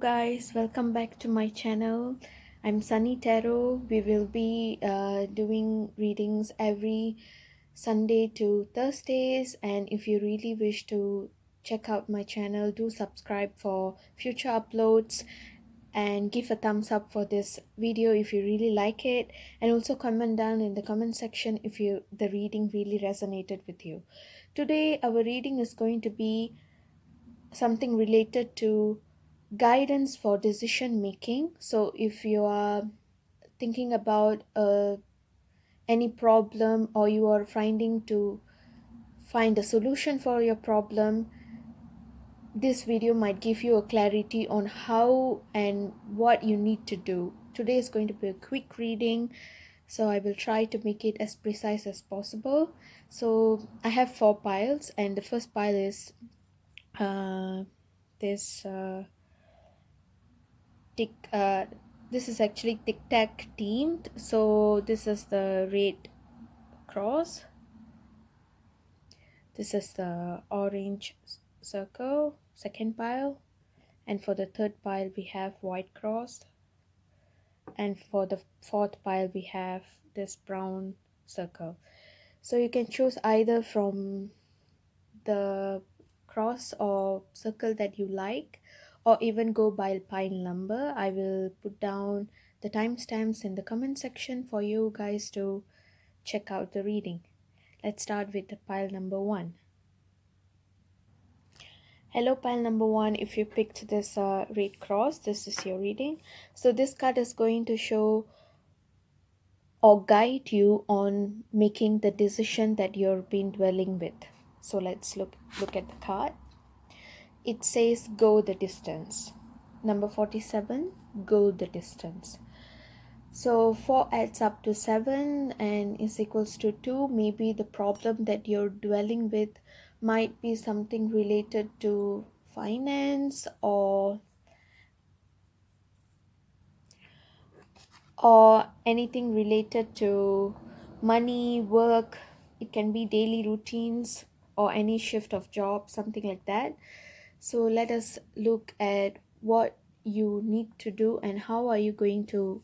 guys, welcome back to my channel. I'm Sunny Tarot. We will be doing readings every Sunday to Thursdays, and if you really wish to check out my channel, do subscribe for future uploads and give a thumbs up for this video if you really like it, and also comment down in the comment section if the reading really resonated with you. Today our reading is going to be something related to guidance for decision making. So if you are thinking about any problem, or you are finding to find a solution for your problem, this video might give you a clarity on how and what you need to do. Today is going to be a quick reading, so I will try to make it as precise as possible. So I have 4 piles, and the first pile is this tick this is actually tic tac themed. So this is the red cross, this is the orange circle, second pile, and for the third pile we have white cross, and for the fourth pile we have this brown circle. So you can choose either from the cross or circle that you like, or even go by pile number. I will put down the timestamps in the comment section for you guys to check out the reading. Let's start with the pile number 1. Hello pile number 1, if you picked this red cross, this is your reading. So this card is going to show or guide you on making the decision that you've been dwelling with. So let's look at the card. It says go the distance. Number 47, go the distance. So 4 adds up to 7 and is equals to 2. Maybe the problem that you're dwelling with might be something related to finance or anything related to money, work. It can be daily routines or any shift of job, something like that. So let us look at what you need to do and how are you going to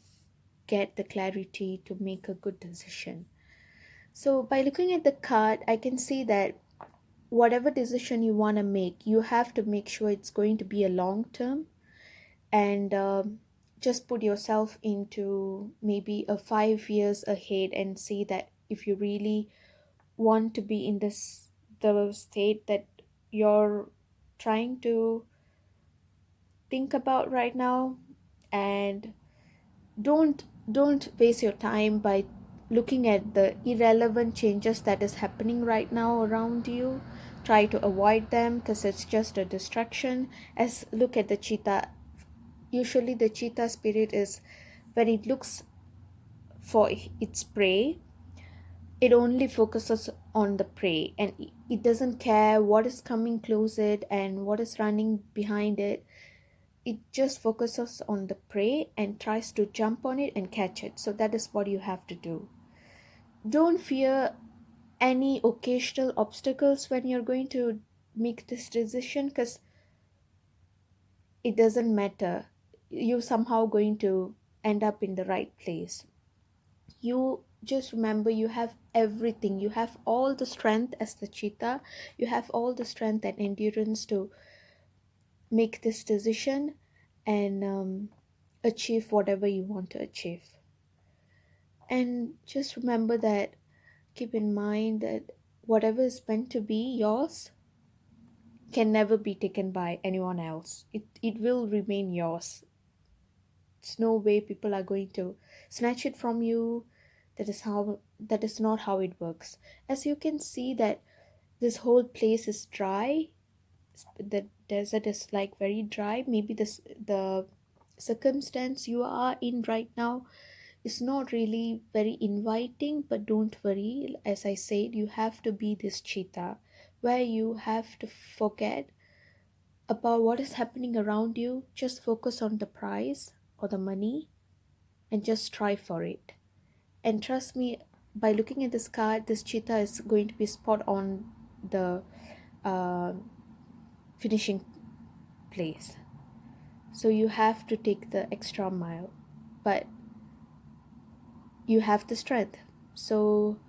get the clarity to make a good decision. So by looking at the card, I can see that whatever decision you want to make, you have to make sure it's going to be a long term, and just put yourself into maybe a 5 years ahead and see that if you really want to be in the state that you're trying to think about right now. And don't waste your time by looking at the irrelevant changes that is happening right now around you. Try to avoid them because it's just a distraction. As look at the cheetah, usually the cheetah spirit is when it looks for its prey, it only focuses on the prey, and it doesn't care what is coming close it and what is running behind it. It just focuses on the prey and tries to jump on it and catch it. So that is what you have to do. Don't fear any occasional obstacles when you're going to make this decision, because it doesn't matter. You somehow going to end up in the right place. You just remember you have everything. You have all the strength as the cheetah. You have all the strength and endurance to make this decision and achieve whatever you want to achieve. And just remember that, keep in mind that whatever is meant to be yours can never be taken by anyone else. It will remain yours. It's no way people are going to snatch it from you. That is not how it works. As you can see that this whole place is dry. The desert is like very dry. Maybe the circumstance you are in right now is not really very inviting, but don't worry. As I said, you have to be this cheetah where you have to forget about what is happening around you. Just focus on the prize or the money and just strive for it. And trust me, by looking at this card, this cheetah is going to be spot on the finishing place. So you have to take the extra mile, but you have the strength. So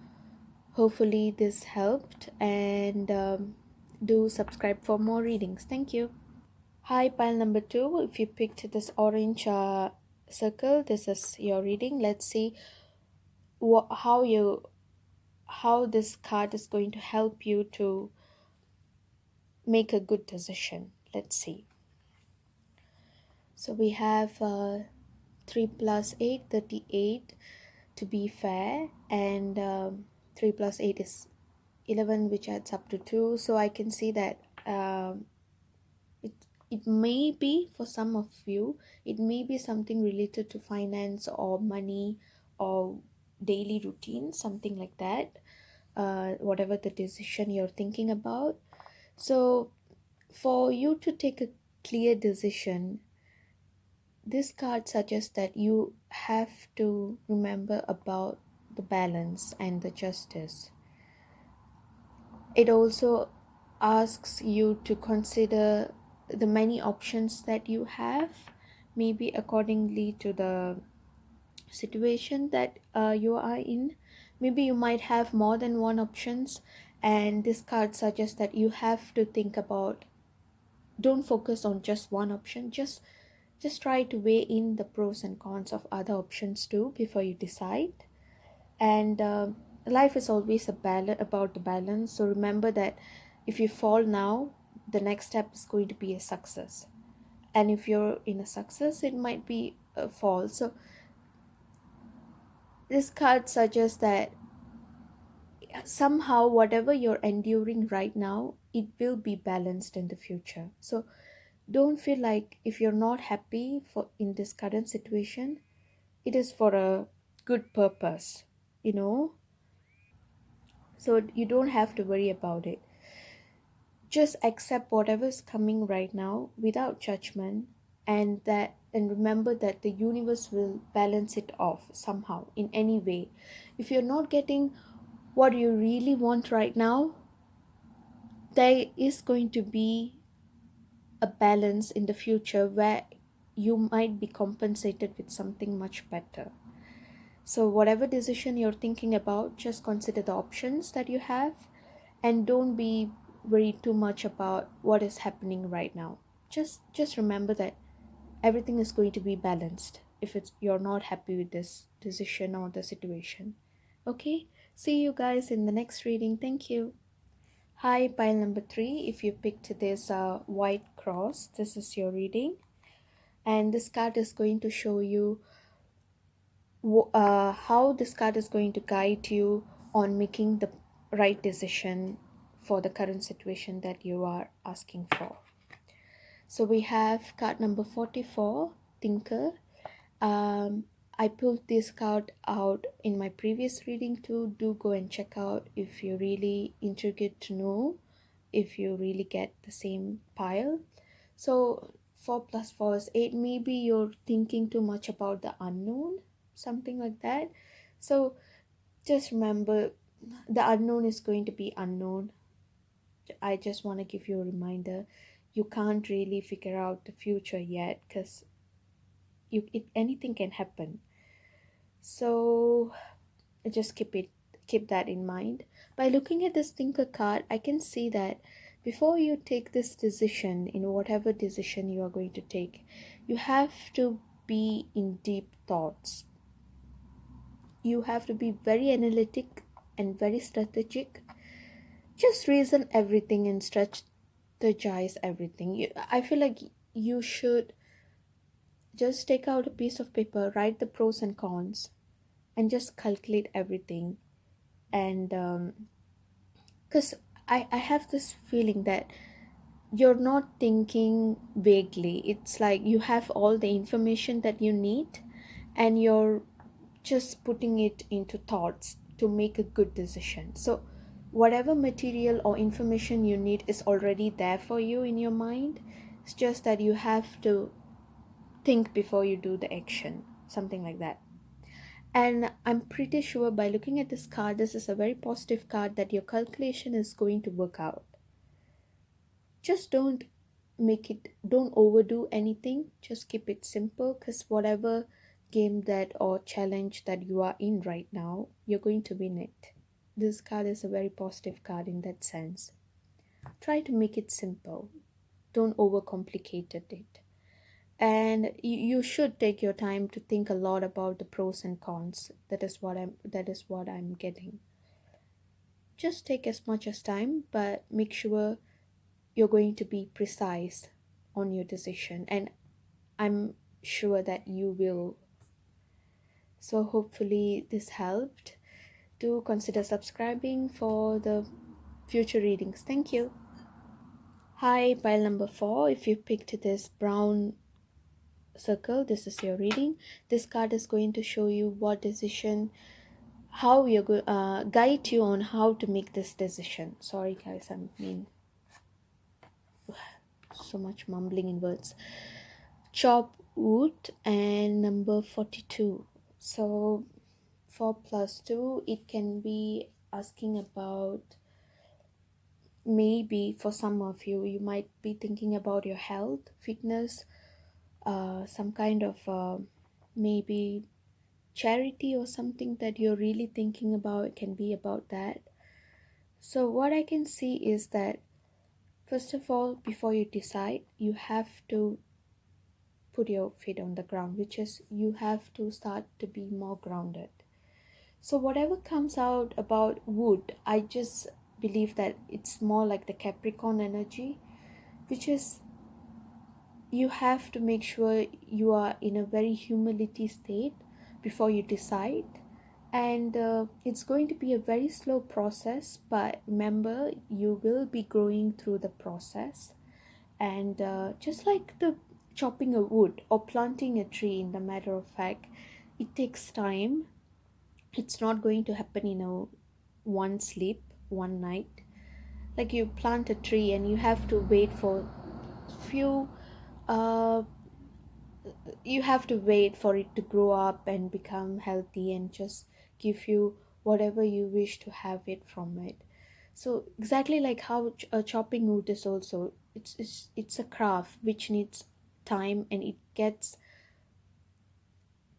hopefully this helped, and do subscribe for more readings. Thank you. Hi, pile number two. If you picked this orange circle, this is your reading. Let's see how this card is going to help you to make a good decision. Let's see. So we have 3 plus 8, 38 to be fair, and 3 plus 8 is 11, which adds up to 2. So I can see that it, it may be, for some of you, it may be something related to finance or money or daily routine, something like that, whatever the decision you're thinking about. So for you to take a clear decision, this card suggests that you have to remember about the balance and the justice. It also asks you to consider the many options that you have, maybe accordingly to the situation that you are in. Maybe you might have more than one options, and this card suggests that you have to think about, don't focus on just one option, just try to weigh in the pros and cons of other options too before you decide. And life is always about the balance. So remember that if you fall now, the next step is going to be a success, and if you're in a success, it might be a fall. So this card suggests that somehow whatever you're enduring right now, it will be balanced in the future. So don't feel like, if you're not happy for in this current situation, it is for a good purpose, you know. So you don't have to worry about it. Just accept whatever's coming right now without judgment, and remember that the universe will balance it off somehow, in any way. If you're not getting what you really want right now, there is going to be a balance in the future where you might be compensated with something much better. So whatever decision you're thinking about, just consider the options that you have, and don't be worried too much about what is happening right now. Just remember that everything is going to be balanced if it's you're not happy with this decision or the situation. Okay? See you guys in the next reading. Thank you. Hi, pile number three. If you picked this white cross, this is your reading. And this card is going to show you how this card is going to guide you on making the right decision for the current situation that you are asking for. So we have card number 44, Thinker. um, I pulled this card out in my previous reading too. Do go and check out if you're really intrigued to know if you really get the same pile. So 4 plus 4 is 8. Maybe you're thinking too much about the unknown, something like that. So just remember, the unknown is going to be unknown. I just want to give you a reminder. You can't really figure out the future yet, because anything can happen. So just keep that in mind. By looking at this thinker card, I can see that before you take this decision, in whatever decision you are going to take, you have to be in deep thoughts. You have to be very analytic and very strategic. Just reason everything and strategize everything. I feel like you should just take out a piece of paper, write the pros and cons, and just calculate everything. And because I have this feeling that you're not thinking vaguely. It's like you have all the information that you need, and you're just putting it into thoughts to make a good decision. So whatever material or information you need is already there for you in your mind. It's just that you have to think before you do the action, something like that. And I'm pretty sure, by looking at this card, this is a very positive card, that your calculation is going to work out. Just don't don't overdo anything, just keep it simple, because whatever game that or challenge that you are in right now, you're going to win it. This card is a very positive card in that sense. Try to make it simple, don't overcomplicate it. And you should take your time to think a lot about the pros and cons. That is what I'm getting. Just take as much as time, but make sure you're going to be precise on your decision, and I'm sure that you will. So hopefully this helped. Do consider subscribing for the future readings. Thank you. Hi, pile number 4. If you picked this brown circle, this is your reading. This card is going to show you what decision, how you're going guide you on how to make this decision. Sorry guys, I mean so much mumbling in words. Chop wood and number 42. So 4 plus 2, it can be asking about, maybe for some of you, you might be thinking about your health, fitness, some kind of maybe charity or something that you're really thinking about. It can be about that. So what I can see is that, first of all, before you decide, you have to put your feet on the ground, which is you have to start to be more grounded. So whatever comes out about wood, I just believe that it's more like the Capricorn energy, which is you have to make sure you are in a very humility state before you decide. And it's going to be a very slow process, but remember, you will be growing through the process. And just like the chopping a wood or planting a tree, in the matter of fact, it takes time. It's not going to happen in a one sleep, one night. Like you plant a tree and you have to wait for few uh you have to wait for it to grow up and become healthy and just give you whatever you wish to have it from it. So exactly like how chopping wood is also, it's a craft which needs time, and it gets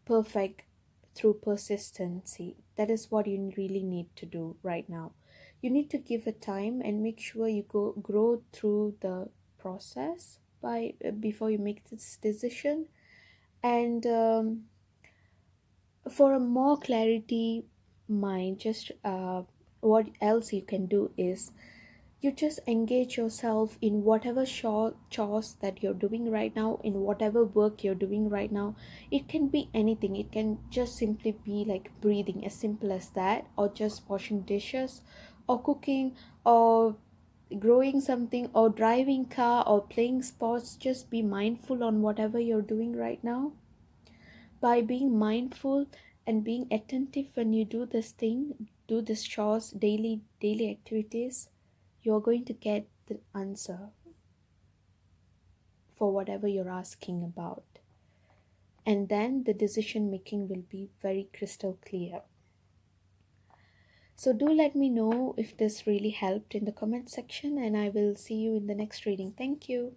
perfect through persistency. That is what you really need to do right now. You need to give it time and make sure you grow through the process by before you make this decision. And for a more clarity mind, just what else you can do is you just engage yourself in whatever chores that you're doing right now, in whatever work you're doing right now. It can be anything. It can just simply be like breathing, as simple as that, or just washing dishes, or cooking, or growing something, or driving car, or playing sports. Just be mindful on whatever you're doing right now. By being mindful and being attentive when you do this thing, do this chores, daily activities, you're going to get the answer for whatever you're asking about. And then the decision making will be very crystal clear. So do let me know if this really helped in the comment section, and I will see you in the next reading. Thank you.